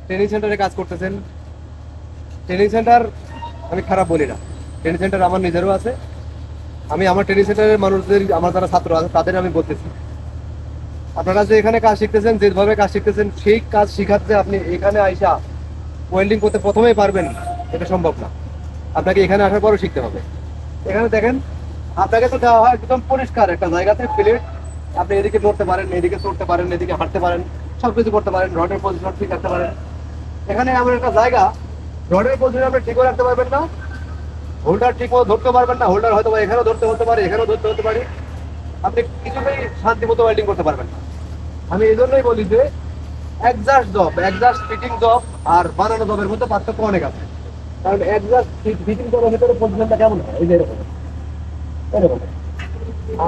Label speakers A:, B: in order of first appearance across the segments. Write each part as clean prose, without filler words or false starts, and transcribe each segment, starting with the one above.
A: Training সেন্টারে কাজ করতেছেন, ট্রেনিং সেন্টার আমি খারাপ বলি না, ট্রেনিং সেন্টার আমার নিজেরও আছে। আমি আমার ট্রেনিং সেন্টারের মানুষদের, আমার যারা ছাত্র আছে তাদের আমি বলতেছি, আপনারা যে এখানে কাজ শিখতেছেন, যেভাবে কাজ শিখতেছেন সেই কাজ শিখাতে আপনি এখানে আইসা ওয়েল্ডিং করতে প্রথমেই পারবেন এটা সম্ভব না। আপনাকে এখানে আসার পরও শিখতে হবে। এখানে দেখেন, আপনাকে তো দেওয়া হয় একদম পরিষ্কার একটা জায়গাতে প্লেট, আপনি এদিকে নড়তে পারেন, এদিকে চড়তে পারেন, এদিকে হাঁটতে পারেন, সবকিছু করতে পারেন, রডের পজিশন ঠিক রাখতে পারেন। এখানে এমন একটা জায়গা, রডের পজিশন আপনি ঠিকও রাখতে পারবেন না, হোল্ডার ঠিক মতো ধরতে পারবেন না, হোল্ডার হয়তো এখানেও ধরতে হতে পারে, এখানেও ধরতে হতে পারে, আপনি কিছুতেই শান্তি মতো ওয়েল্ডিং করতে পারবেন না। আমি এই জন্যই বলি যে exhaust job, exhaust fitting job আর বানানো জবের মধ্যে পার্থক্য অনেক আছে। কারণ একজাস্ট ফিটিং জবের ভিতরে পজিশনটা কেমন হয়, এই যে এরকম এরকম।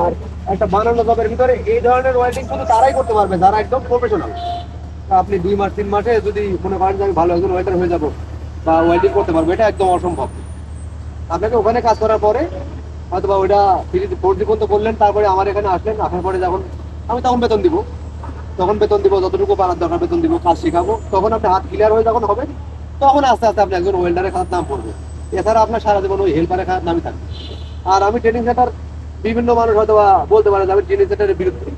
A: আর একটা বানানো জবের ভিতরে এই ধরনের ওয়েল্ডিং শুধু তারাই করতে পারবে যারা একদম প্রফেশনাল। আপনি 2 মাস 3 মাসে যদি মনে করেন যে আমি ভালো একজন ওয়েল্ডার হয়ে যাবো বা ওয়েল্ডিং করতে পারবো, এটা একদম অসম্ভব। আপনাকে ওখানে কাজ করার পরে হয়তো বা ওইটা 3 4 পর্যন্ত করলেন, তারপরে আমার এখানে আসলেন, আসার পরে যখন আমি তখন বেতন দিব, তখন বেতন দিব, যতটুকু পারার দরকার বেতন দিব, কাজ শেখাবো, তখন আপনি হাত ক্লিয়ার হয়ে যখন হবে তখন আস্তে আস্তে আপনি একজন ওয়েল্ডারের খাতার নাম পড়বে। এছাড়া আপনার সারা জীবন ওই হেল্পারের খাতার নামই থাকবে। আর আমি ট্রেনিং সেন্টার, বিভিন্ন মানুষ হয়তো বা বলতে পারে যে আমি ট্রেনিং সেন্টারের বিরুদ্ধে।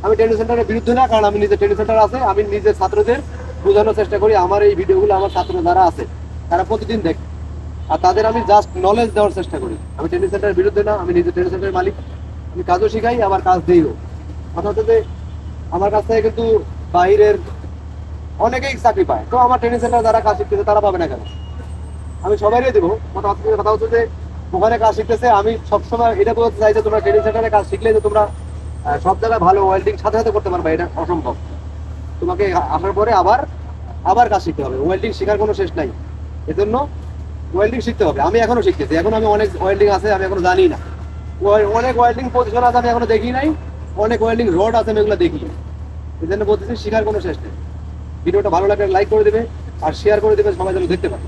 A: আমি ট্রেনিং সেন্টারের বিরুদ্ধে না, কারণ আমি নিজে ট্রেনিং সেন্টার আছে, আমি নিজের ছাত্রদের বোঝানোর চেষ্টা করি। আমার এই ভিডিওগুলো আমার ছাত্র যারা আছে তারা প্রতিদিন দেখে, আর তাদের আমি জাস্ট নলেজ দেওয়ার চেষ্টা করি। আমি ট্রেনিং সেন্টারের বিরুদ্ধে না, আমি নিজে ট্রেনিং সেন্টারের মালিক, আমি কাজও শিখাই, আবার কাজ দিইও। কথা হচ্ছে যে আমার কাছ থেকে কিন্তু বাইরের অনেকেই চাকরি পায়, তো আমার ট্রেনিং সেন্টার যারা কাজ শিখতেছে তারা পাবে না কেন? আমি সবাইকে দেবো। কথা হচ্ছে যে ওখানে কাজ শিখতেছে, আমি সবসময় এটা বলতে চাই যে তোমরা ট্রেনিং সেন্টারে কাজ শিখলে যে তোমরা সব জায়গায় ভালো ওয়েল্ডিং সাথে সাথে করতে পারবে, এটা অসম্ভব। তোমাকে আসার পরে আবার আবার কাজ শিখতে হবে, ওয়েল্ডিং শেখার কোনো শেষ নাই। এজন্য ওয়েল্ডিং শিখতে হবে। আমি এখনো শিখতেছি, এখন আমি অনেক ওয়েল্ডিং আছে আমি এখনো জানি না, অনেক ওয়েল্ডিং পজিশন আছে আমি এখনো দেখি নাই, অনেক ওয়েল্ডিং রড আছে আমি এগুলো দেখি। এই জন্য বলতেছি শেখার কোনো শেষ নেই। ভিডিওটা ভালো লাগলে লাইক করে দেবে আর শেয়ার করে দেবে, সবাই যেন দেখতে পারে।